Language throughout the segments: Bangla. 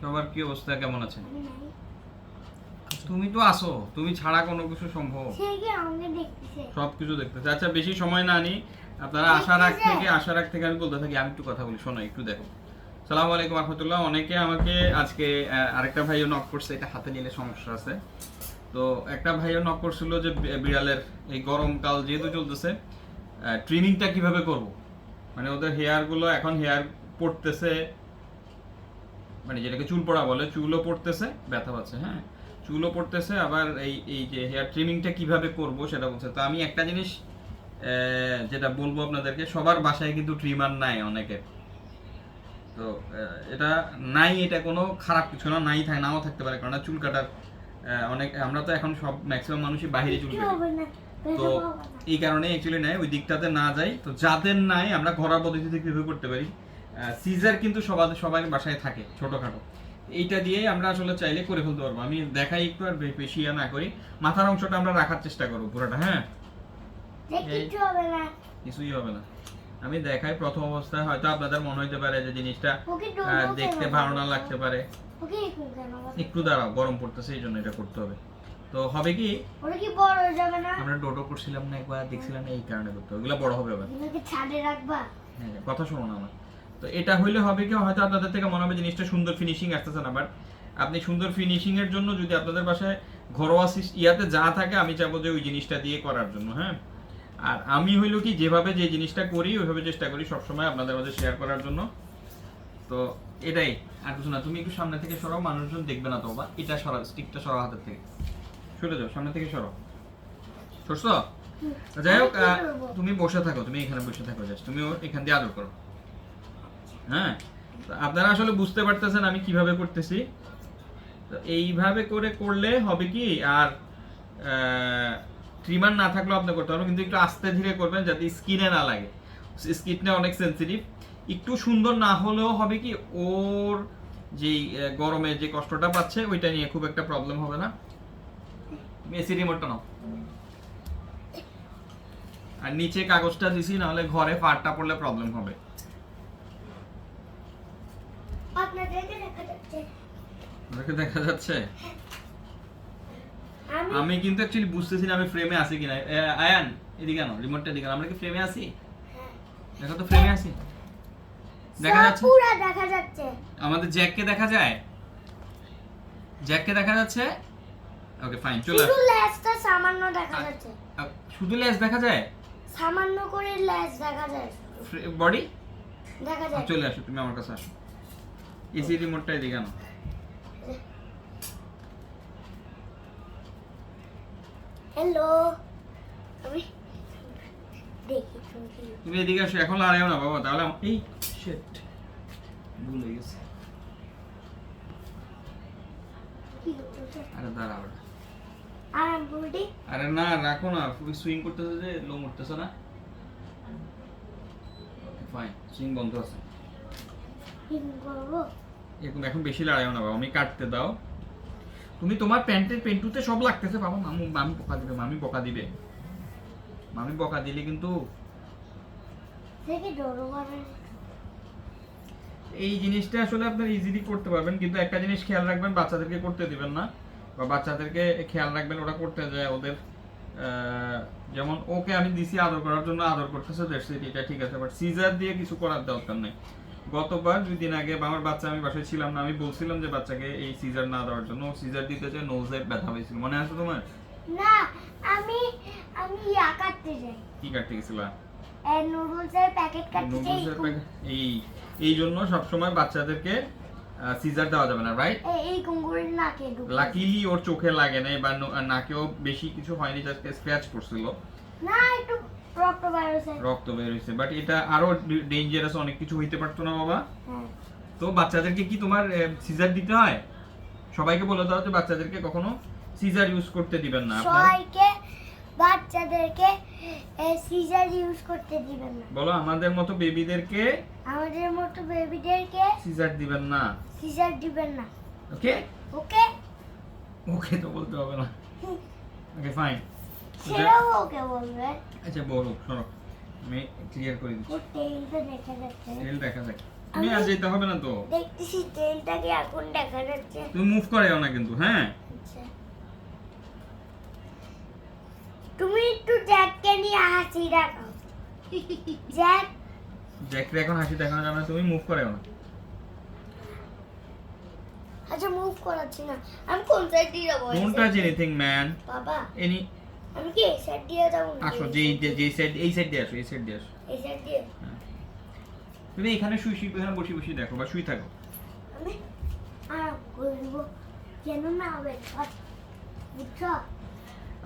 সবার কি অবস্থা, কেমন আছেন? তুমি তো আসো, তুমি ছাড়া কোনো কিছু সম্ভব? সবকিছু দেখতেছে। আচ্ছা বেশি সময় না নি, আপনারা আসার আগ থেকে আমি বলতে থাকি, আমি একটু কথা বলি, শোনো একটু দেখো। সালামু আলাইকুম রহমতুল্লাহ। অনেকে আমাকে আজকে আরেকটা ভাইও নক করছে, এটা হাতে নিলে সমস্যা আছে। তো একটা ভাইও নক করছিল যে বিড়ালের এই গরমকাল যেহেতু চলতেছে, ট্রিমিংটা কিভাবে করব, মানে ওদের হেয়ার গুলো এখন হেয়ার পড়তেছে, মানে যেটাকে চুল পড়া বলে, চুলও পড়তেছে, ব্যথা পাচ্ছে, হ্যাঁ চুলও পড়তেছে, আবার এই এই যে হেয়ার ট্রিমিংটা কিভাবে করব সেটা বলছে। তো আমি একটা জিনিস যেটা বলবো আপনাদেরকে, সবার বাসায় কিন্তু ট্রিমার নাই অনেকের। তো এটা নাই, এটা কোনো খারাপ কিছু না, নাই থাকে, নাও থাকতে পারে, কারণ চুল কাটার অনেক, আমরা তো এখন সব ম্যাক্সিমাম মানুষই বাইরে চুল কাটি, তো এই কারণে অ্যাকচুয়ালি নাই, ওই দিকটাতে না যাই। তো যাদের নাই, আমরা ঘরোয়া পদ্ধতিতে কিভাবে করতে পারি, সিজার কিন্তু সবার বাসায় থাকে ছোটখাটো, এইটা দিয়েই আমরা আসলে চাইলে করে ফেলতে পারবো। আমি দেখাই একটু, আর বেশি না করি, মাথার অংশটা আমরা রাখার চেষ্টা করবো পুরোটা, হ্যাঁ কিছুই হবে না। আমি দেখাই, প্রথম অবস্থায় হয়তো আপনাদের মনে হইতে পারে যে জিনিসটা দেখতে ভালো না লাগতে পারে, একটু দাঁড়াও, গরম পড়তেছে এই জন্য এটা করতে হবে। তো হবে কি, ওটা কি বড় হয়ে যাবে না? আমরা ডোডো করছিলাম না একবার, দেখছিলাম না, এই কারণে করতে হবে, ওগুলো বড় হবে আবার। এগুলোকে ছাদে রাখবা? হ্যাঁ, কথা শোনো না আমার। তো এটা হইলে হবে কি, হয়তো আপনাদের থেকে মনে হবে জিনিসটা সুন্দর ফিনিশিং আসতেছে না, বাট আপনি সুন্দর ফিনিশিং এর জন্য যদি আপনাদের বাসায় ঘরোয়া ইয়াতে যা থাকে, আমি চাইবো যে ওই জিনিসটা দিয়ে করার জন্য, হ্যাঁ। আর আমি হইলো কি, যেভাবে যে জিনিসটা করি ওইভাবে চেষ্টা করি সবসময় আপনাদের মাঝে শেয়ার করার জন্য। তো এটাই, আর কিছু না। তুমি একটু সামনে থেকে সরাও, মানুষজন দেখবে না তো, বা এটা সরাও, স্টিকটা সরাও হাতের থেকে, সরে যাও, সামনে থেকে সরাও, সরছো? যাই হোক, তুমি বসে থাকো, তুমি এখানে বসে থাকো, জাস্ট তুমি এখান দিয়ে আদর করো, হ্যাঁ। আপনারা আসলে বুঝতে পারতেছেন আমি কিভাবে করতেছি। তো এইভাবে করলে হবে কি, আর ট্রিমার না থাকলেও আপনি করতে পারবেন, কিন্তু একটু আস্তে ধীরে করবেন যাতে স্কিনে না লাগে, স্কিনটা অনেক সেন্সিটিভ। একটু সুন্দর না হলেও হবে কি, ওর যে গরমে যে কষ্টটা পাচ্ছে ওইটা নিয়ে খুব একটা প্রবলেম হবে না। এসি রিমোটটা নাও, আর নিচে কাগজটা দিছি, না হলে ঘরে ফাটটা পড়লে প্রবলেম হবে। আপনাদেরকে দেখা যাচ্ছে? ওদেরকে দেখা যাচ্ছে? আমি কিন্তু অ্যাকচুয়ালি বুঝতেছি না আমি ফ্রেমে আছি কিনা। আয়ান এদিকে আনো, রিমোটটা এদিকে আনো, আমরা কি ফ্রেমে আছি? দেখো তো ফ্রেমে আছি, দেখা যাচ্ছে? পুরো দেখা যাচ্ছে। আমাদের জ্যাককে দেখা যায়? জ্যাককে দেখা যাচ্ছে? ওকে ফাইন, চলে আসো। শুধু লেজটা সামান্য দেখা যাচ্ছে। শুধু লেজ দেখা যায়? সামান্য করে লেজ দেখা যায়, বডি দেখা যায়। চলে আসো, তুমি আমার কাছে আসো, এসি রিমোটটা এদিকে আনো। হ্যালো, আমি দেখি তুমি এদিকে আসো, এখন লড়াইও না বাবা, তাহলে এই শিট ভুলে গেছি। কি হচ্ছে? আরে দাঁড়াও, আর বডি? আরে না রাখো না, তুমি সুইং করতেছো যে, লো উঠতেছো না। ওকে ফাইন, সুইং বন্ধ আছে। কি করব? এরকম এখন বেশি লড়াইও না বাবা, আমি কাটতে দাও। তুমি তোমার প্যান্টের পেন্টুতে সব লাগতেছে বাবা, মামি বকা দিবে, মামি বকা দিলে কিন্তু। দেখি ডরো করে। এই জিনিসটা আসলে আপনারা ইজিলি করতে পারবেন, কিন্তু একটা জিনিস খেয়াল রাখবেন, বাচ্চাদেরকে করতে দিবেন না, বা বাচ্চাদেরকে খেয়াল রাখবেন ওরা করতে যায় ওদের যেমন ওকে আমি দিছি আদর করার জন্য, আদর করতেছে, এটা ঠিক আছে, বাট সিজার দিয়ে কিছু করার দরকার নেই। গতবার 2 দিন আগে আমার বাচ্চা, আমি বাসায় ছিলাম না, আমি বলছিলাম যে বাচ্চাকে এই সিজার না দেওয়ার জন্য, সিজার দিতে যে নোজে ব্যথা হয়েছিল, মনে আছে তোমার? না, আমি ইয়া কাটতে যাই। কি কাটতে গেছিলা? নুডলসের প্যাকেট কাটতে যাই। এই জন্য সবসময় বাচ্চাদেরকে সিজার দেওয়া যাবে না, রাইট? এই কুঙ্গুরের নাকে ঢুকে। লাকিলি ওর চোখে লাগে না, বা নাকেও বেশি কিছু হয়নি, জাস্ট স্ক্র্যাচ পড়ছিল, না একটু রক্ত বের হয়েছে, বাট এটা আরো ডেঞ্জারাস, অনেক কিছু হইতে পারতো না বাবা। হ্যাঁ। তো বাচ্চাদেরকে কি তোমার সিজার দিতে হয়? সবাইকে বলে দাও যে বাচ্চাদেরকে কখনো সিজার ইউজ করতে দিবেন না, সবাইকে বাচ্চাদেরকে সিজার ইউজ করতে দিবেন না। বলো আমাদের মতো বেবিদেরকে সিজার দিবেন না, সিজার দিবেন না। ওকে ওকে ওকে তো বলতে হবে না, ওকে ফাইন। সেটাও ওকে বলবে। আচ্ছা বলো, শোনো আমি ক্লিয়ার করে দিচ্ছি। ও টেইলটা দেখা যাচ্ছে। টেইল দেখা যায়, তুমি আর যেতে হবে না তো, দেখতেছি ট্রেনটাকে এখন দেখা যাচ্ছে। তুমি মুভ করেও না কিন্তু, হ্যাঁ? আচ্ছা। তুমি একটু জ্যাককে নিয়ে হাসি দেখাও। জ্যাক জ্যাকরে এখন হাসি দেখানো যাবে না, তুমি মুভ করেও না। আচ্ছা মুভ করাচ্ছি না, আমি কোন সাইড দিয়ে যাবো? Don't touch anything man. বাবা এনি আমি কি এই সাইড দিয়ে যাবো? আসো, যে সাইড, এই সাইড দিয়ে আসো, এই সাইড দিয়ে আসো। এই সাইড দিয়ে তুমি এখানে এখানে বসে বসে দেখো বা শুই থাকো। আমি আরাম করব যেন না হবে, বুঝছো?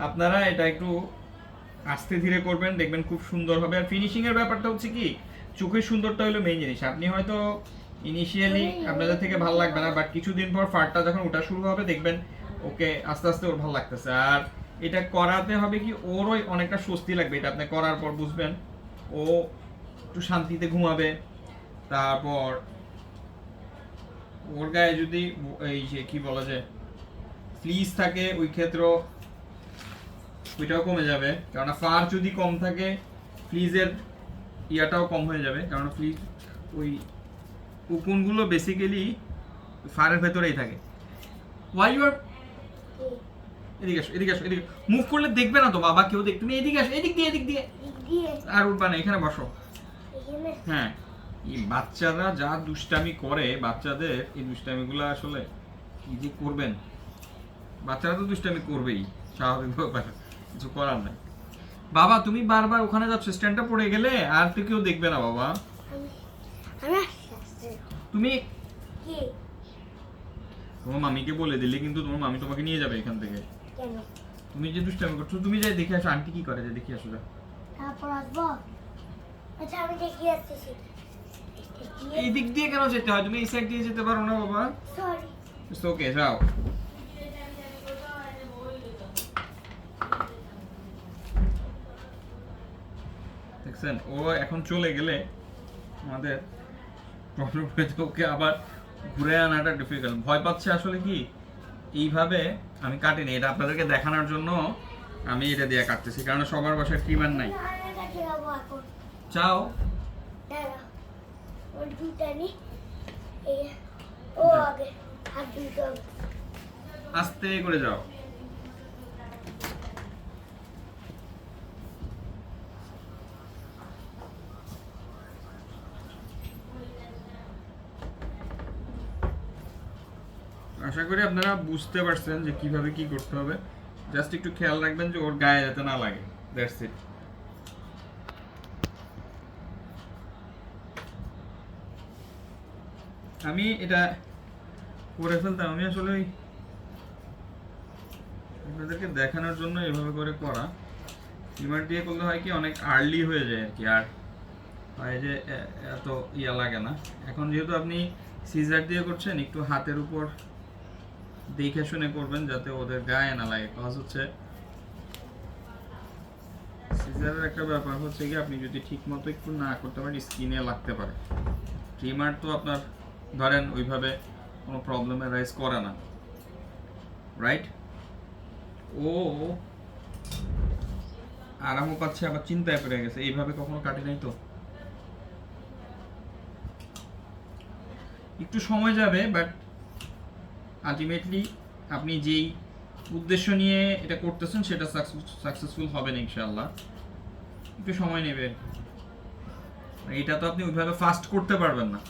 আপনারা এটা একটু আস্তে ধীরে করবেন, দেখবেন খুব সুন্দর হবে। আর ফিনিশিং এর ব্যাপারটা হচ্ছে কি, চোখের সুন্দরটা হলো মেইন জিনিস। আপনি হয়তো ইনিশিয়ালি আপনাদের থেকে ভালো লাগবে না, বাট কিছুদিন পর ফারটা যখন ওটা শুরু হবে দেখবেন ওকে আস্তে আস্তে ওর ভালো লাগতেছে। আর এটা করাতে হবে কি, ওরও অনেকটা স্বস্তি লাগবে। এটা আপনি করার পর বুঝবেন ও একটু শান্তিতে ঘুমাবে। তারপর ওর গায়ে যদি এই যে কি বলা যায় ফ্লিজ থাকে, ওই ক্ষেত্রেও ওইটাও কমে যাবে। কারণ ফার যদি কম থাকে ফ্লিজের ইয়াটাও কম হয়ে যাবে, কারণ ফ্লিজ ওই উকুনগুলো বেসিক্যালি ফারের ভেতরেই থাকে। ওয়াই ইউ আর এদিকে আসো, এদিকে আসো, এদিকে মুভ করলে দেখবে না তো বাবা, কেউ দেখ। তুমি এদিকে আসো, এদিক দিয়ে, এদিক দিয়ে। আর উঠবা না, এখানে বসো। হ্যাঁ, এই বাচ্চারা যা দুষ্টামি করে, বাচ্চাদের এই দুষ্টামিগুলো আসলে কি যে করবেন, বাচ্চারা তো দুষ্টামি করবেই, স্বাভাবিক ব্যাপার, কিছু করার নাই। বাবা তুমি বারবার ওখানে যাচ্ছ, স্ট্যান্ডটা পড়ে গেলে আর তো কেউ দেখবে না বাবা। তুমি তোমার মামিকে বলে দিলে কিন্তু তোমার মামি তোমাকে নিয়ে যাবে এখান থেকে। কেন? তুমি যে দুষ্টামি করছো, তুমি যাই দেখে আসো আন্টি কি করে, যে দেখে আসো। তারপর আসবো। আচ্ছা আমি দেখি আসতেছি। এই দিক দিয়ে কেন যেতে হয়? তুমি এই সাইড দিয়ে যেতে পারো না বাবা? সরি। ইটস ওকে, যাও। দেখছেন, ও এখন চলে গেলে আমাদের প্রবলেম হয়েছে, ওকে আবার ঘুরে আনাটা ডিফিকাল্ট। ভয় পাচ্ছে আসলে কি, এইভাবে আমি কাটিনি, এটা আপনাদেরকে দেখানোর জন্য আমি এটা দিয়ে কাটতেছি, কারণ সবার বাসায় ট্রিমার নাই। চাও আস্তে করে যাও। আশা করি আপনারা বুঝতে পারছেন যে কিভাবে কি করতে হবে। জাস্ট একটু খেয়াল রাখবেন যে ওর গায়ে যাতে না লাগে, দ্যাটস ইট। আমি এটা করে ফেলতাম, আমি আসলে ওই আপনাদেরকে দেখানোর জন্য এভাবে করে করা। ট্রিমার দিয়ে করলে হয় কি, অনেক আর্লি হয়ে যায় আর কি, আর হয় যে এত ইয়া লাগে না। এখন যেহেতু আপনি সিজার দিয়ে করছেন, একটু হাতের উপর দেখে শুনে করবেন যাতে ওদের গায়ে না লাগে। কজ হচ্ছে সিজারের একটা ব্যাপার হচ্ছে কি, আপনি যদি ঠিক মতো একটু না করতে পারেন স্কিনে লাগতে পারে। ট্রিমার তো আপনার ধরেন ওইভাবে কোনো প্রবলেমে রাইজ করে না, রাইট? ও আরামও পাচ্ছে, আবার চিন্তায় পড়ে গেছে। এইভাবে কখনো কাটি নাই তো। একটু সময় যাবে, বাট আলটিমেটলি আপনি যেই উদ্দেশ্য নিয়ে এটা করতেছেন সেটা সাকসেসফুল হবেন ইনশাআল্লাহ। একটু সময় নেবে, এটা তো আপনি ওইভাবে ফাস্ট করতে পারবেন না।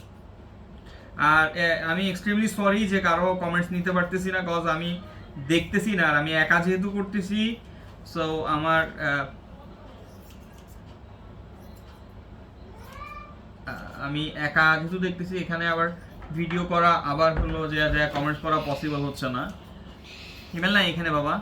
আর আমি এক্সট্রিমলি সরি যে কারো কমেন্টস নিতে পারতেছি না, কজ আমি দেখতেছি না, আর আমি একা যেহেতু করতেছি, সো আমার আমি একা যেহেতু দেখতেছি, এখানে আবার ভিডিও করা, আবার হলো যে কমেন্টস করা পসিবল হচ্ছে না। ইমেল নাই এখানে বাবা।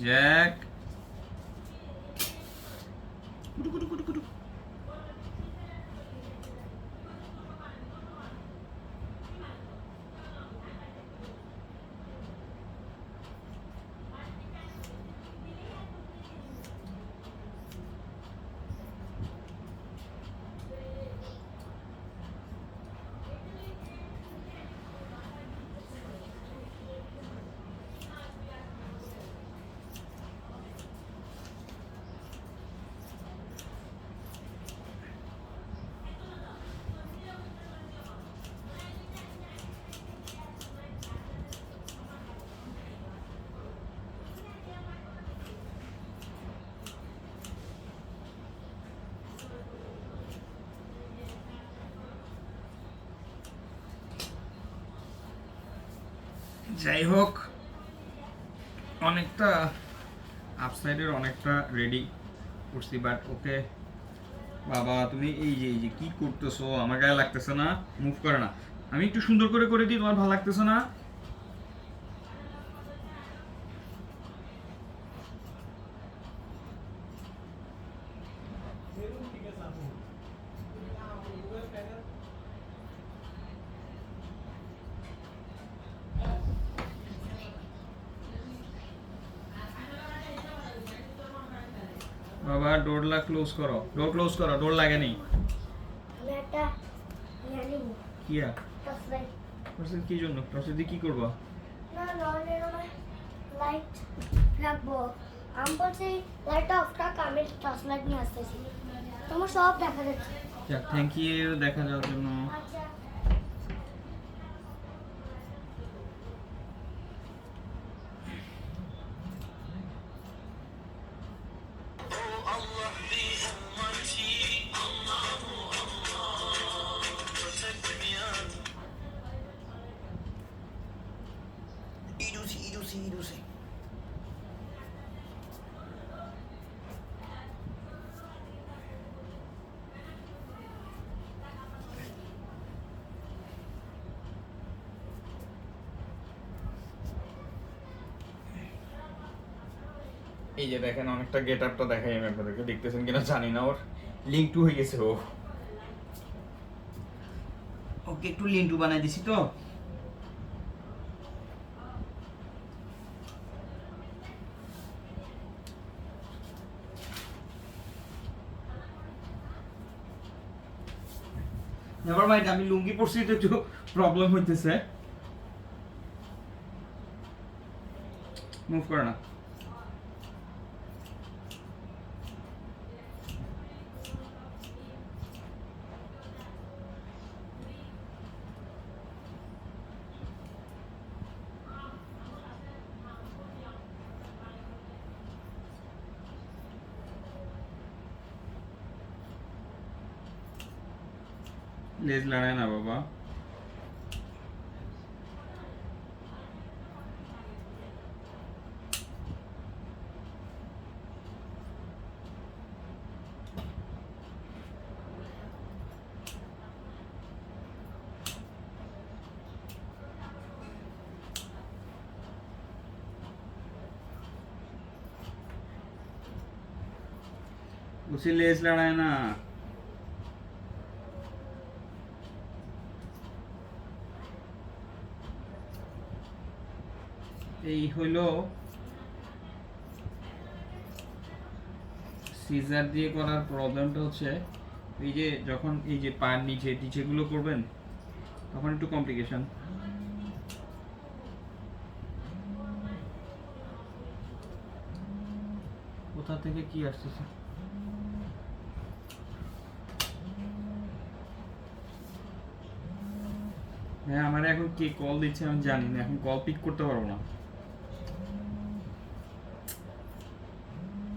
জ্যাক, যাই হোক, অনেকটা আপসাইডের অনেকটা রেডি করছি, বাট ওকে বাবা তুমি এই যে কি করতেছো, আমার গায়ে লাগতেছে না, মুভ করে না। আমি একটু সুন্দর করে করে দিই, তোমার ভালো লাগতেছে না? বাবা ডোরলা ক্লোজ করো, ডোর ক্লোজ করো, ডোর লাগেনি। আমি একটা ইয়ে নিব, কি আর টর্চ লাইট। টর্চের কি জন্য? টর্চের দিয়ে কি করবা? না নর্মাল লাইট রাখবো। আমি বলছি লাইটটা অফ থাক, আমি টর্চ লাইট নিয়ে আসতেছি, তোমার সব দেখা যাচ্ছে। যাক, থ্যাংক ইউ দেখা যাওয়ার জন্য। আচ্ছা এই যে দেখেন, অনেকটা গেট আপটা দেখাই আমি আপনাদেরকে, দেখতেছেন কিনা জানি না, ওর লিঙ্ক টু হয়ে গেছে। ওকে একটু লিঙ্ক টু বানাই দিছি তো। নেভার মাইন্ড, আমি লুঙ্গি পরছি তো একটু প্রবলেম হইতেছে। মুভ করে না। লেজ লড়ায় না বাবা। उसी लेस लड़ाए ना। এই হইলো সিজার দিয়ে করার প্রবলেমটা হচ্ছে এই যে যখন এই যে পায়ের নিচে টিচেগুলো করবেন তখন একটু কমপ্লিকেশন। কোথা থেকে কি আসতেছে? হ্যাঁ, আমার এখন কে কল দিচ্ছে আমি জানি না, এখন কল পিক করতে পারবো না।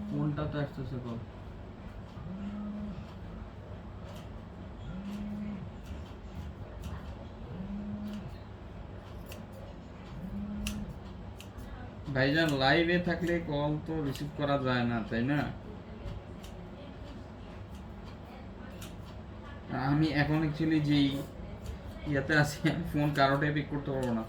কোনটাতে আসতেছে কল? ভাইজান লাইভে থাকলে কল তো রিসিভ করা যায় না, তাই না? আমি এখন অ্যাকচুয়ালি যেই ইয়াতে আছি, আমি ফোন কারোটাই পিক করতে পারবো না।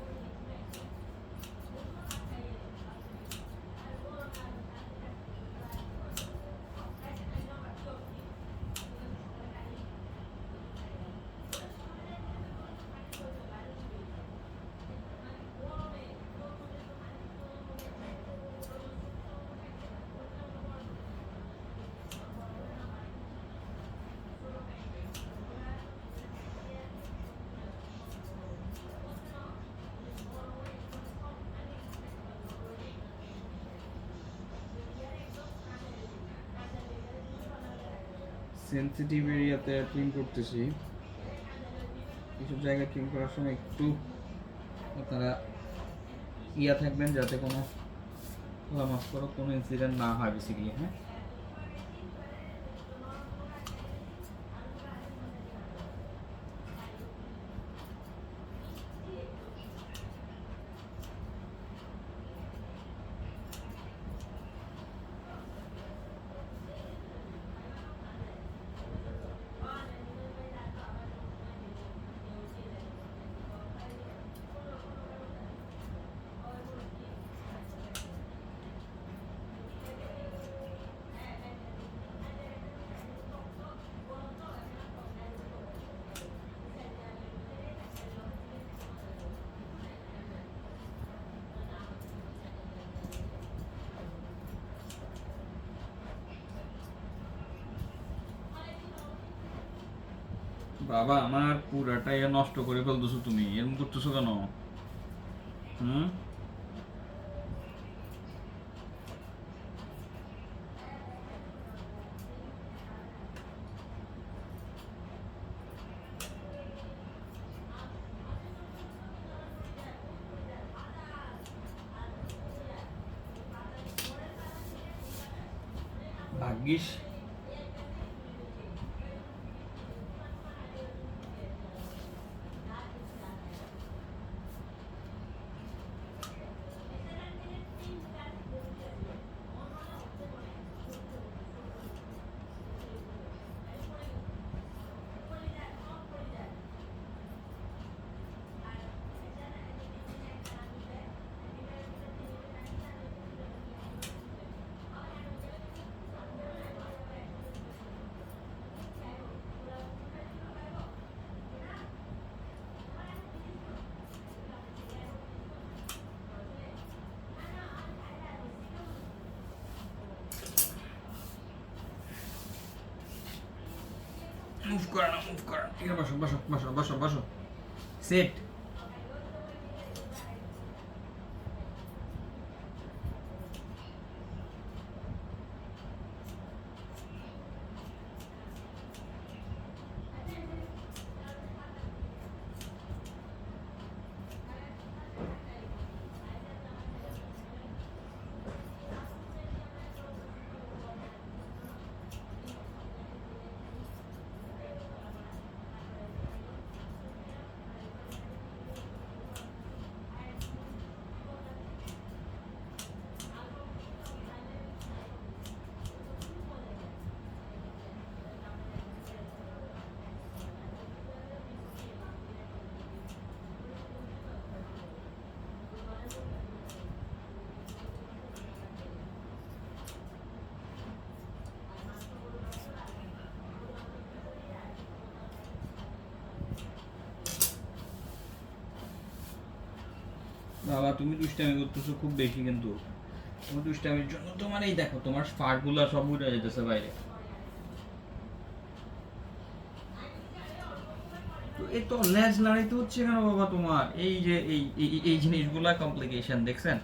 সেনসিটিভ এরিয়াতে ট্রিম করতেছি, কিছু জায়গায় ট্রিম করার সময় একটু আপনারা ইয়া থাকবেন যাতে কোনো মাফ করো কোনো ইনসিডেন্ট না হয় বেসিক্যালি। হ্যাঁ, বাবা আমার পুরাটাই নষ্ট করে ফেলতেছো তুমি, এরকম করতেছো কেন? হুম, ভাগ্যিস মুভ করা না, মুভ করা। ঠিক আছে, বসো বসো বসো বসো বসো। সেট। বাবা তুমি দুষ্টামি করতেছো খুব বেশি, কিন্তু তোমার দুষ্টামির জন্য তোমার এই দেখো তোমার ফাড়গুলা সব উঠে যেতেছে বাইরে। তো এই তো লেজ নাড়াইতে হচ্ছে কেন বাবা তোমার? এই যে এই জিনিসগুলা কমপ্লিকেশন দেখছেন?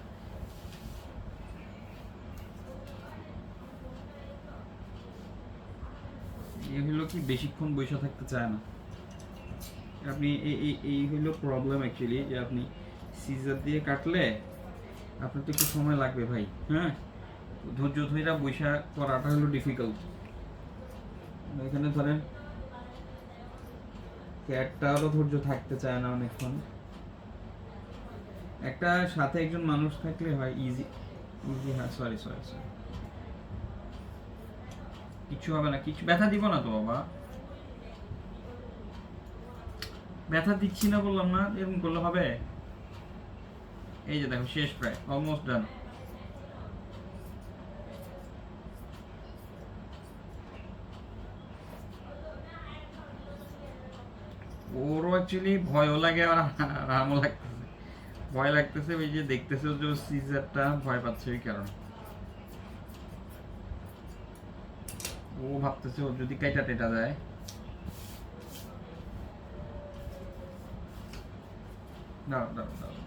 এই হলো কি বেশিক্ষণ বসে থাকতে চায় না। আপনি এই হলো প্রবলেম অ্যাকচুয়ালি, যে আপনি সিজার দিয়ে কাটলে আপনার তো একটু সময় লাগবে ভাই। হ্যাঁ, ধৈর্য ধরে বৈশা করাটা হলো ডিফিকাল্ট। এখানে ধরেন ক্যাটটারও ধৈর্য থাকতে চায় না অনেকক্ষণ। একটা সাথে একজন মানুষ থাকলে হয় ইজি ইজি। হ্যাঁ, সরি সরি সরি, কিছু হবে না, কিছু ব্যথা দিব না তো বাবা। ব্যথা দিচ্ছি না বললাম না, এরকম করলে হবে? এই যে দেখো শেষ, প্রায় অলমোস্ট ডান। ওরও অ্যাকচুয়ালি ভয়ও লাগে আর আরামও লাগতেছে। ভয় লাগতেছে ওই যে দেখতেছে যে সিজারটা ভয় পাচ্ছে ওই কারণে। ও ভাবতেছে ওর যদি কাইটা টেটা যায়। দাঁড়াও দাঁড়াও দাঁড়াও।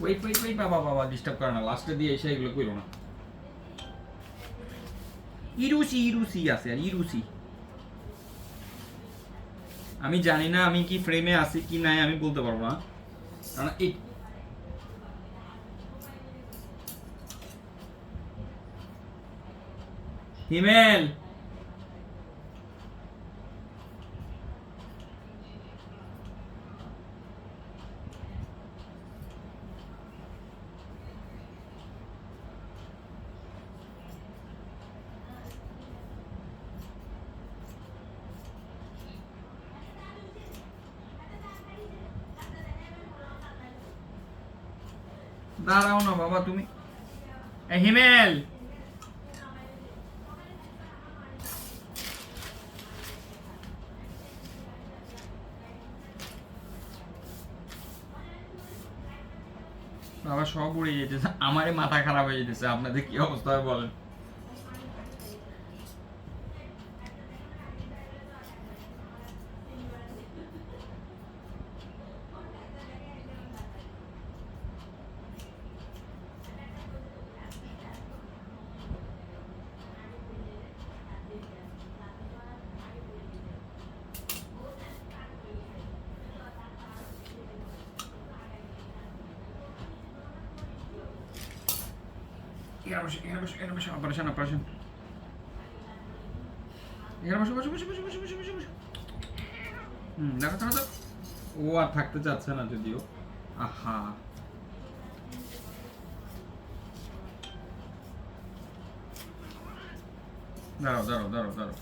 ওয়েট ওয়েট ওয়েট, বাবা বাবা ডিস্টার্ব করে না, লাস্টে দিয়ে এসে এগুলো কইরো না। ইরুসি ইরুসি আছে আর ইরুসি। আমি জানি না আমি কি ফ্রেমে আছি কি নাই, আমি বলতে পারবো না, কারণ এই হিমেল দাঁড়াও না বাবা তুমি, হিমেল বাবা সব উড়ে যেতেছে, আমারই মাথা খারাপ হয়ে যেতেছে, আপনাদের কি অবস্থা হয় বলেন। এখানে বসে অপারেশন অপারেশন, এখানে বসে বসে বসে বসে বসে বসে বসে বসে। দেখো দেখো, ও আর থাকতে চাচ্ছে না যদিও, আহা দাঁড়াও দাঁড়াও দাঁড়াও দাঁড়াও,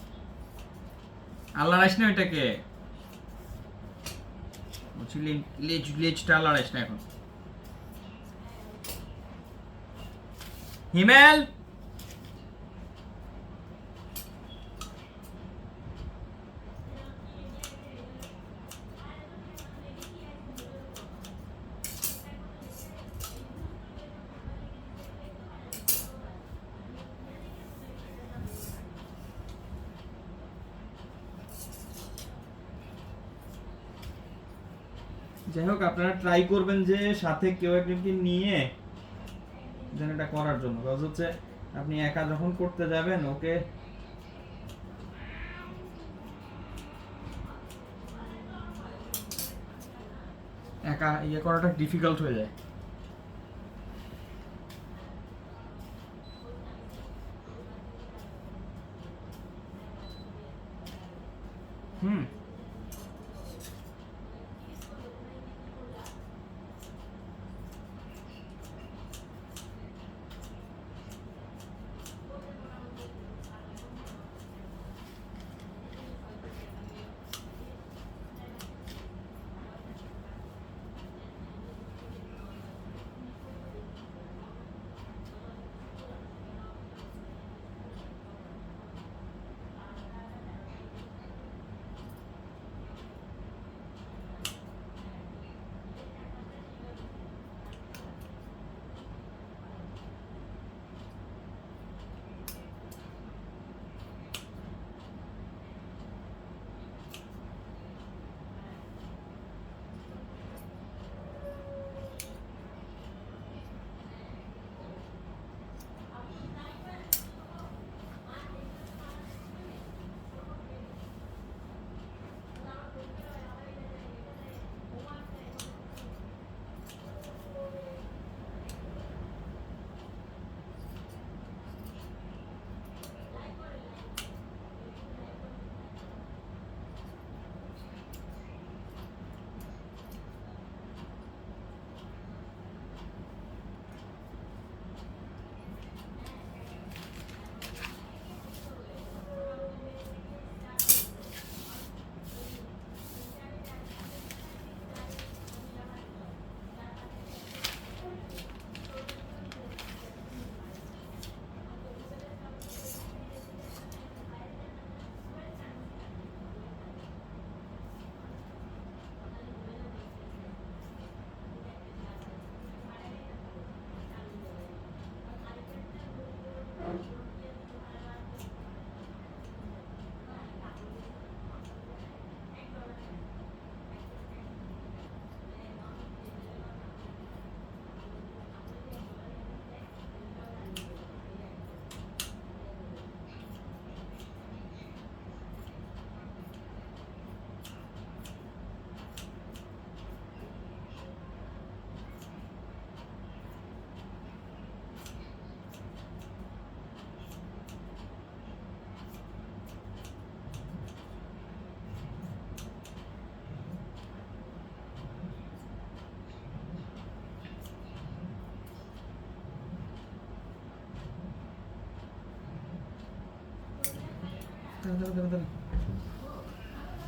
আল্লাহ রাইস না ওইটাকে বলছি, লেজটা আল্লাহ রাইস না এখন। হিমেল যাই হোক, আপনারা ট্রাই করবেন যে সাথে কেউ একজনকে নিয়ে যেন এটা করার জন্য, কাজ হচ্ছে আপনি একা যখন করতে যাবেন ওকে একা ইয়ে করাটা ডিফিকাল্ট হয়ে যায়। হুম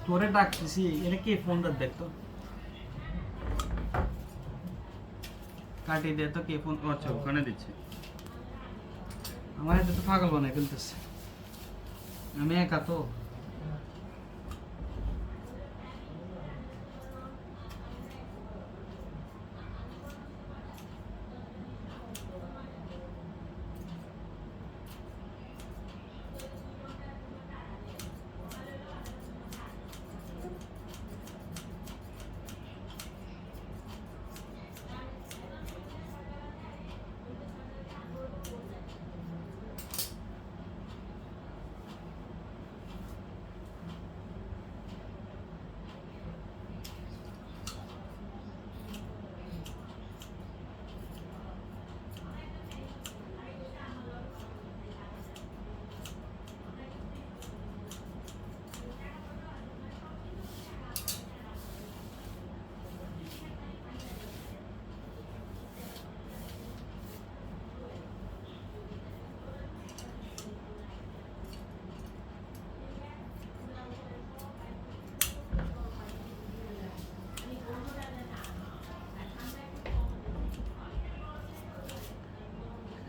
তোরে ডাকতেছি, এটা কে ফোন দাও দেখতো, কাটি দে তো, কে ফোন? আচ্ছা ওখানে দিচ্ছে। আমার এটা তো পাগল বানাই ফেলতেছে, আমি একা তো।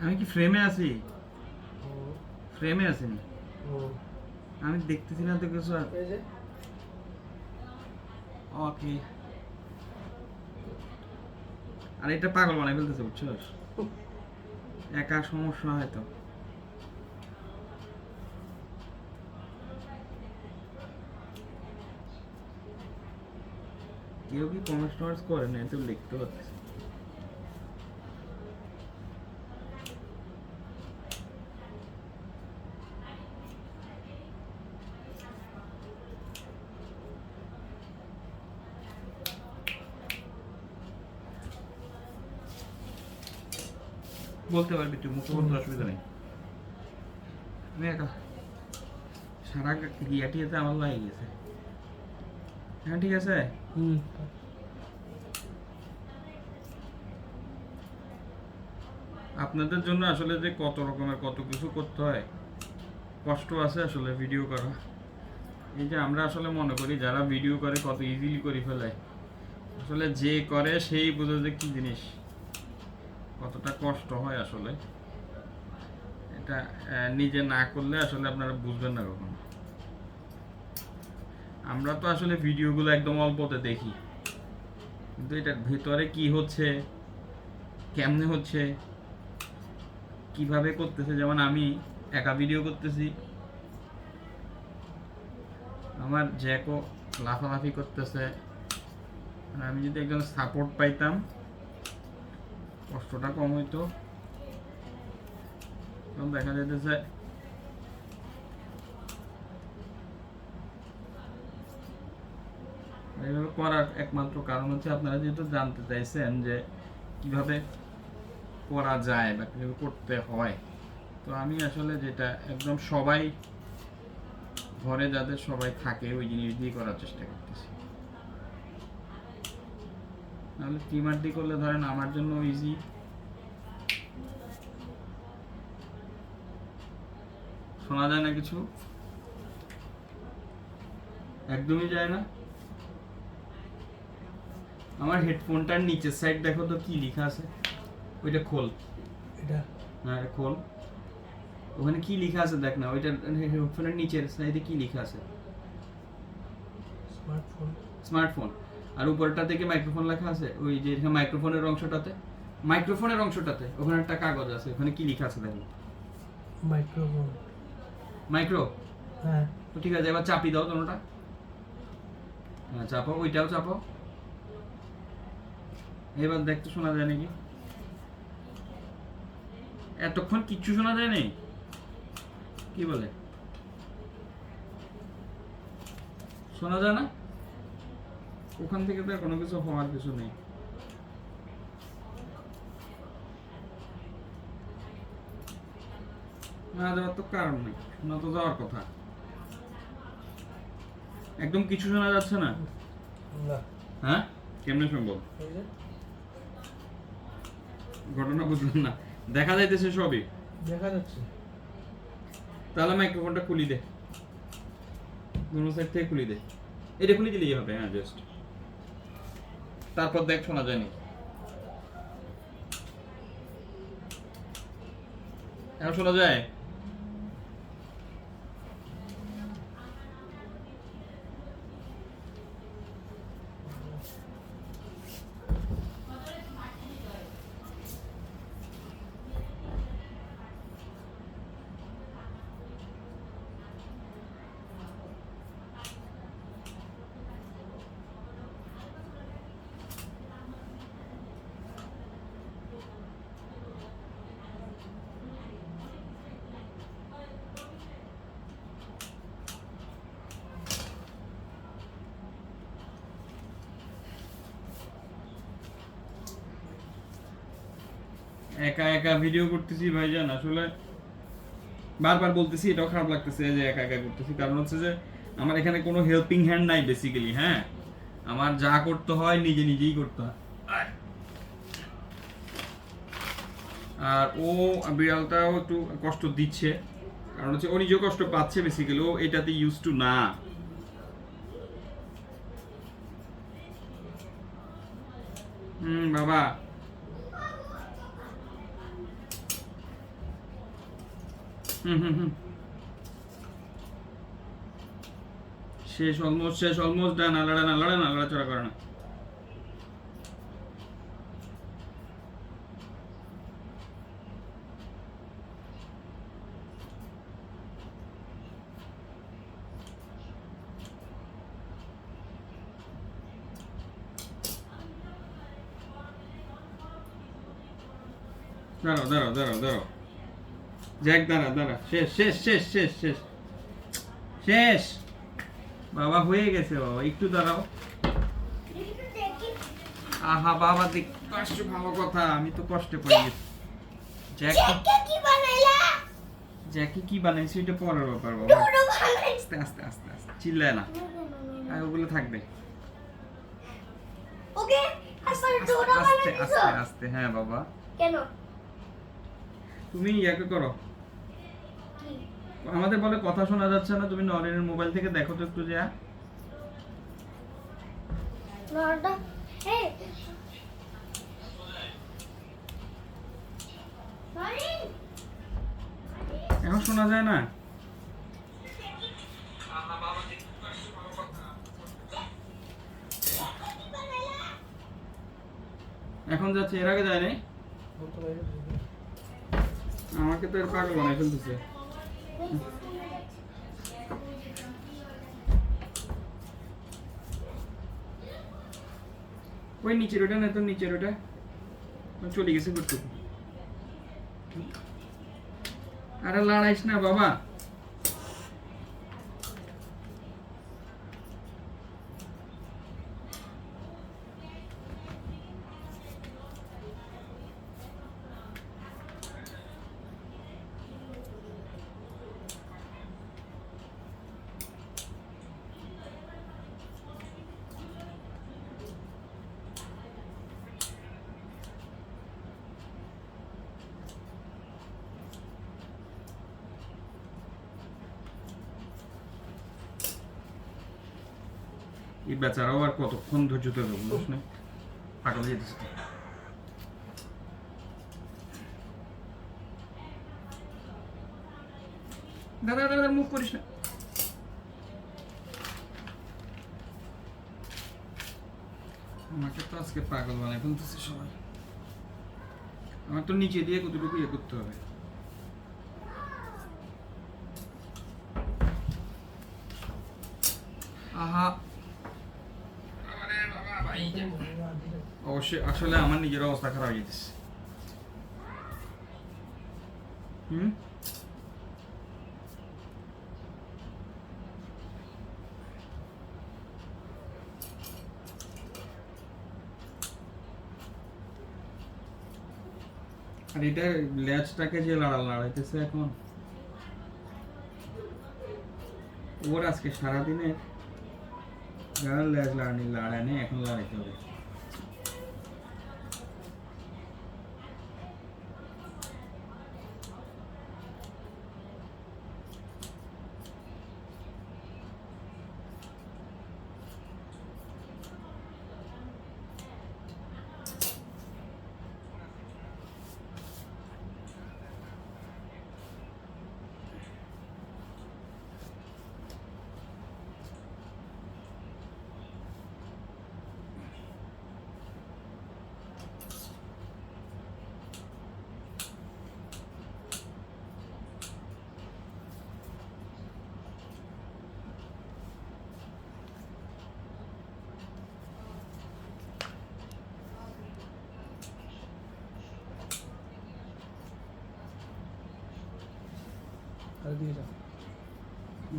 আমি কি ফ্রেমে আছি? ফ্রেমে আছি না, আমি দেখতেছি না তো কিছু। ওকে, আর এটা পাগল বানাই ফেলতেছে, বুঝছস? একা সমস্যা হয়তো। কেউ কি কমেন্টস টমেন্টস করে না, তো লিখতে হচ্ছে। বলতে পারবি তুই, মুখে বলতে অসুবিধা নেই। আমি একা সারা গিয়াটিতে আমার লাগে গেছে। হ্যাঁ ঠিক আছে। আপনাদের জন্য আসলে যে কত রকমের কত কিছু করতে হয়, কষ্ট আছে আসলে ভিডিও করা। এই যে আমরা আসলে মনে করি যারা ভিডিও করে কত ইজিলি করে ফেলে, আসলে যে করে সেই বোঝে যে কি জিনিস, কতটা কষ্ট হয় আসলে। এটা নিজে না করলে আসলে আপনারা বুঝবেন না কখনো। আমরা তো আসলে ভিডিওগুলো একদম অল্পতে দেখি, কিন্তু এটার ভেতরে কি হচ্ছে, কেমনে হচ্ছে, কিভাবে করতেছে। যেমন আমি একা ভিডিও করতেছি, আমার জ্যাকও লাফালাফি করতেছে, আমি যদি একজন সাপোর্ট পাইতাম কষ্টটা কম হইতো। এখন দেখা যাইতেছে এইভাবে করার একমাত্র কারণ হচ্ছে আপনারা যেহেতু জানতে চাইছেন যে কিভাবে করা যায় বা কিভাবে করতে হয়, তো আমি আসলে যেটা একদম সবাই ঘরে যাদের সবাই থাকে ওই জিনিস দিয়ে করার চেষ্টা করতেছি। নাহলে ট্রিমার দিয়ে করলে ধরেন আমার জন্য ইজি, শোনা যায় না কিছু, একদমই যায় না। আমার হেডফোনটার নিচের সাইড দেখো তো কি লেখা আছে, ওইটা খোল, এটা হ্যাঁ খোল, ওখানে কি লেখা আছে দেখ না, ওইটা হেডফোনের নিচের সাইডে কি লেখা আছে? স্মার্টফোন। স্মার্টফোন। আর উপরটা থেকে মাইক্রোফোন লেখা আছে, ওই যে মাইক্রোফোনের অংশটাতে, মাইক্রোফোনের অংশটাতে ওখানে একটা কাগজ আছে, ওখানে কি লেখা আছে দেখো? মাইক্রোফোন। মাইক্রো, হ্যাঁ তো ঠিক আছে, এবার চাপি দাও তোমরা। হ্যাঁ চাপো, ওইটাও চাপো। এবার দেখতে শোনা যায় নাকি? এতক্ষণ কিচ্ছু শোনা যায় নাই, কি বলে? শোনা যায় না? ওখান থেকে তো কোনো কিছু হওয়ার কিছু নেই। না যাওয়ার তো কারণ নেই, শোনা তো যাওয়ার কথা। একদম কিছু শোনা যাচ্ছে না? হ্যাঁ কেমনে সম্ভব? ঘটনা বুঝলাম না, দেখা যাইতেছে সবই, দেখা যাচ্ছে। তাহলে মাইক্রোফোনটা খুলি দে। দুনো সাইড থেকে খুলি দে, এটা খুলে দিলেই হবে। হ্যাঁ জাস্ট তারপর দেখ শোনা যায় নি, এখন শোনা যায়? একা একা ভিডিও করতেছি ভাইজান, আসলে বারবার বলতেছি, এটাও খারাপ লাগতেছে যে একা একা করতেছি, কারণ হচ্ছে যে আমার এখানে কোনো হেল্পিং হ্যান্ড নাই বেসিক্যালি। হ্যাঁ, আমার যা করতে হয় নিজে নিজেই করতে হয়। আর ও বিড়ালটাও একটু কষ্ট দিচ্ছে, কারণ হচ্ছে ও নিজেও কষ্ট পাচ্ছে বেসিক্যালি, ও এটাতে ইউজ টু না। বাবা শেষ, অলমোস্ট শেষ, অলমোস্ট ডান। আলাদা না, আলাদা না, আলাদা করে না। দাঁড়াও দাঁড়াও দাঁড়াও দাঁড়াও, জ্যাক দাঁড়া দাঁড়া, শেষ শেষ শেষ শেষ শেষ শেষ। বাবা হয়ে গেছে, বাবা একটু দাঁড়াও। আহা বাবা দেখ আসছো, ভালো কথা, আমি তো কষ্টে পড়ে গেছি। জ্যাকি কি বানাইছি এটা পরের ব্যাপার বাবা, আস্তে আস্তে আস্তে আস্তে, চিল্লায় না, আর ওগুলো থাকবে। ওকে আস্তে আস্তে আস্তে, হ্যাঁ বাবা। কেন তুমি ইয়াকে করো, আমাদের বলে কথা শোনা যাচ্ছে না, তুমি নরেনের মোবাইল থেকে দেখো তো একটু যা। নরটা এই সরি, এখন শোনা যায় না? এখন যাচ্ছে, এর আগে যায় নাই। আমাকে তো এর পাগল বানাই ফেলতেছে। ওই নিচের ওটা না, তো নিচের ওটা চলে গেছে করতে। আরে লড়াইস না বাবা। এই বেচারাও আর কতক্ষণ ধৈর্য ধরবে বুঝছ না, পাগল হয়ে যেতেছে। দাদা দাদা মুখ করিস না। আমাকে তো আজকে পাগল বানায় ফেলতেছে সবাই। আমার তো নিচে দিয়ে কতটুকু ইয়ে করতে হবে। আহা অবশ্যই, আসলে আমার নিজের অবস্থা খারাপ হয়ে যেতেছে। আর এটা লেজটাকে যে লড়াইতেছে এখন, ওর আজকে সারাদিনে লেজ লড়াই নেই, এখন লড়াইতে হবে।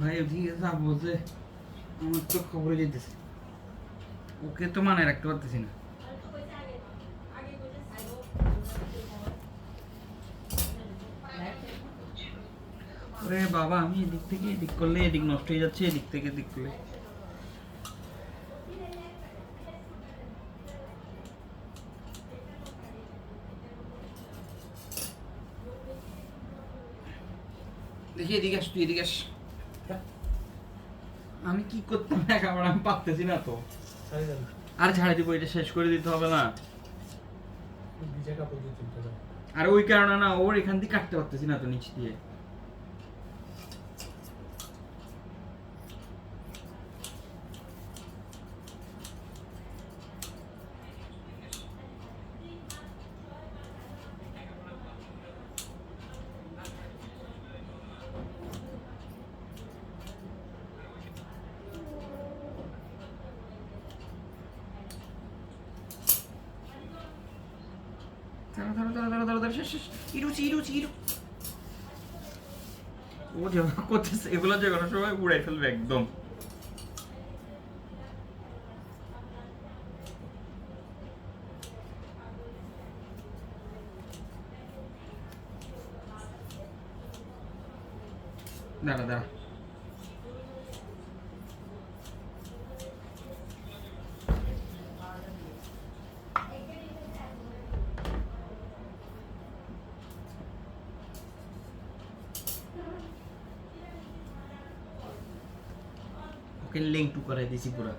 ভাই ওদিকে যাবো যে আমার তো খবরে যেতেছে, ওকে তো মানে রাখতে পারতেছি না। ওরে বাবা, আমি এদিক থেকে এদিক করলে এদিক নষ্ট হয়ে যাচ্ছে, এদিক থেকে এদিক করলে। দেখি এদিকে আস, তুই এদিকে আস। আমি কি করতাম একেবারে, আমি পারতেছি না তো। আর ঝাড়ে দিব, এটা শেষ করে দিতে হবে না? আর ওই কারণে না, ওর এখান দিয়ে কাটতে পারতেছি না তো, নিচ দিয়ে। ও যেভাবে করতেছে এগুলো যে কোনো সময় উড়াই ফেলবে একদম। দাঁড়া দাঁড়া, ওকে লিঙ্ক টু করাই দিছি, পুরো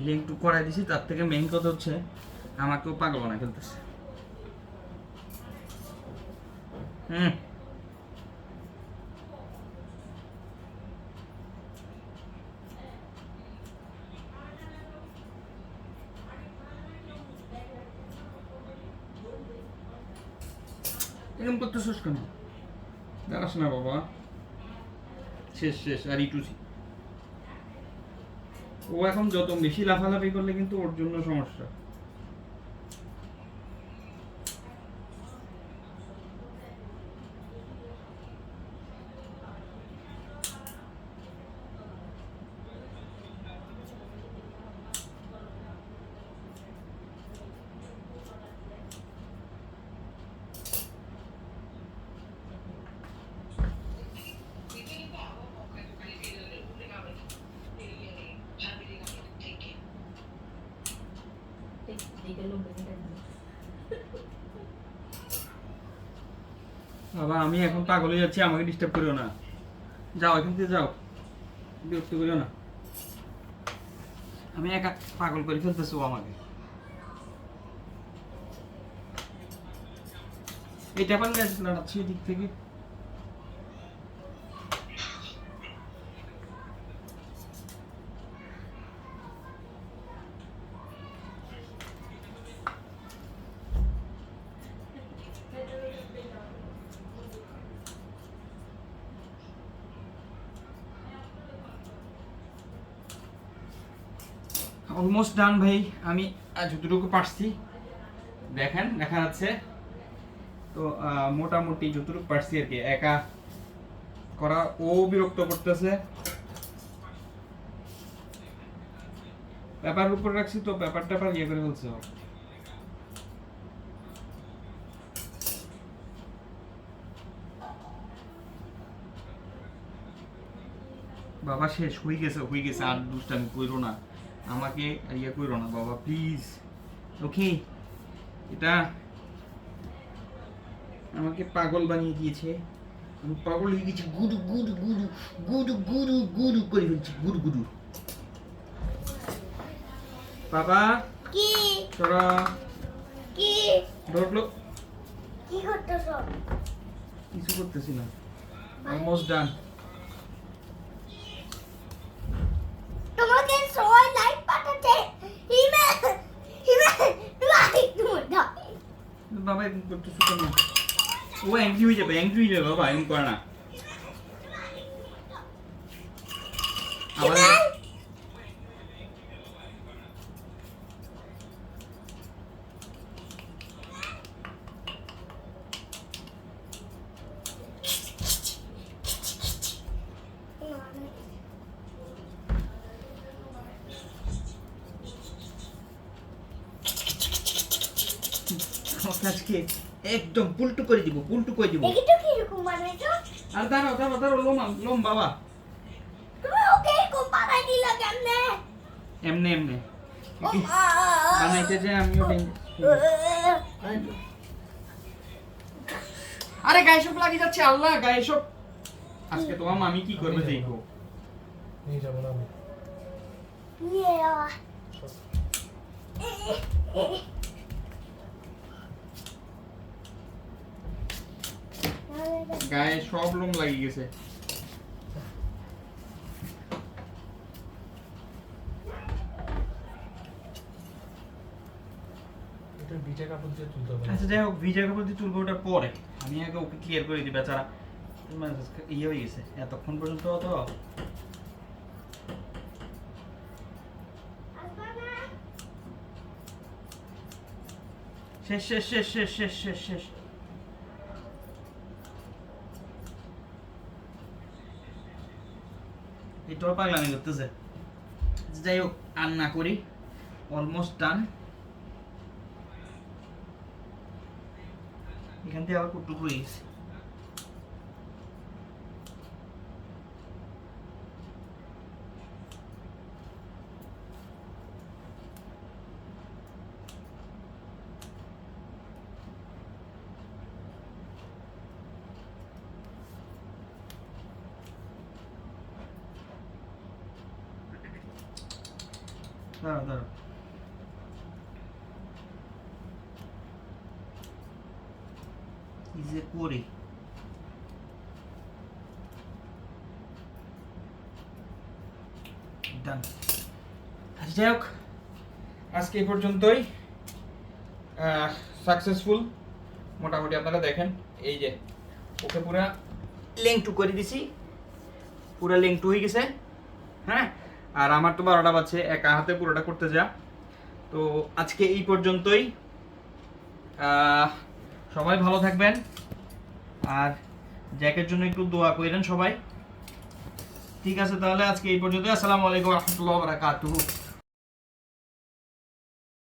লিঙ্ক টু করাই দিছি। তার থেকে মেইন কথা হচ্ছে আমাকেও পাগল বানায় ফেলতেছে। এরকম করতেছিস কেন? দাঁড়াস না বাবা, শেষ শেষ। আর ইটুসি ও এখন যত বেশি লাফালাফি করলে কিন্তু ওর জন্য সমস্যা। বাবা আমি এখন পাগল হয়ে যাচ্ছি, আমাকে ডিস্টার্ব করিও না। যাও এখান থেকে যাও, বিরক্ত করিও না। আমি একা পাগল করে ফেলতেছো আমাকে। এটা পারলে লড়াচ্ছি এদিক থেকে। অলমোস্ট ডান ভাই, আমি যতটুকু পারছি দেখেন দেখা যাচ্ছে তো, মোটামুটি যতটুকু পারছি আর কি একা করা। ও বিরক্ত করতেছে, পেপার উপর রাখছি তো পেপারটা ইয়ে করে ফেলছে। বাবা শেষ হয়ে গেছে, হয়ে গেছে। আর দুষ্টামি কইরো না, আমাকে ইয়ে কইরো না বাবা প্লিজ। ওকে, এটা আমাকে পাগল বানিয়ে দিয়েছে, আমি পাগল হয়ে গেছি। গুরু গুরু গুরু গুরু গুরু গুরু করে ফেলছি, গুরু গুরু। বাবা কি তোরা কি ধরলো, কি করতেছ? কিছু করতেছি না, অলমোস্ট ডান। তোমাকে সবাই লাইক পাঠাচ্ছে। হিমে হিমে লাইক দাও। বাবা এরকম করতেছো কেন? ও অ্যাংরি হয়ে যাবে, অ্যাংরি হয়ে যাবে বাবা, এরকম করে না। আবার ওকে আজকে একদম পুলটু করে দিব দেখি তো কি রকম বানাইছো আর দাঁড়াও লোম বাবা তুমি ওকে এরকম বানাই দিলা কেমনে এমনে ও মা বানাইতে যে আমিও আরে গায়ে সব লাগি যাচ্ছে আল্লাহ গায়ে সব আজকে তোমার মামি কি করবে দেখো নিয়ে যাবো না আমি গায়ে সব লোম লাগি গেছে এটা ভিজা কাপড় দিয়ে তুলতে হবে আচ্ছা যাই হোক ভিজা কাপড় দিয়ে তুলবো ওটা পরে আমি আগে ওকে ক্লিয়ার করে দিই বেচারা ইয়ে হয়ে গেছে এতক্ষণ পর্যন্ত তো শেষ এটাও পাগলামি করতেছে যাই হোক আর না করি অলমোস্ট ডান এখান থেকে আবার কুটুক হয়ে গেছে দাঁড়াও কি যে করি ডান যাই হোক আজকে এই পর্যন্তই সাকসেসফুল মোটামুটি আপনারা দেখেন এই যে ওকে পুরা লেংটু করে দিছি পুরা লেংটু হয়ে গেছে হ্যাঁ আর আমার তো 12টা বাজছে একা হাতে পুরোটা করতে যা তো আজকে এই পর্যন্তই সবাই ভালো থাকবেন আর জ্যাকের জন্য একটু দোয়া করেন সবাই ঠিক আছে তাহলে আজকে এই পর্যন্ত আসসালামু আলাইকুম ওয়া রাহমাতুল্লাহি ওয়া বারাকাতুহু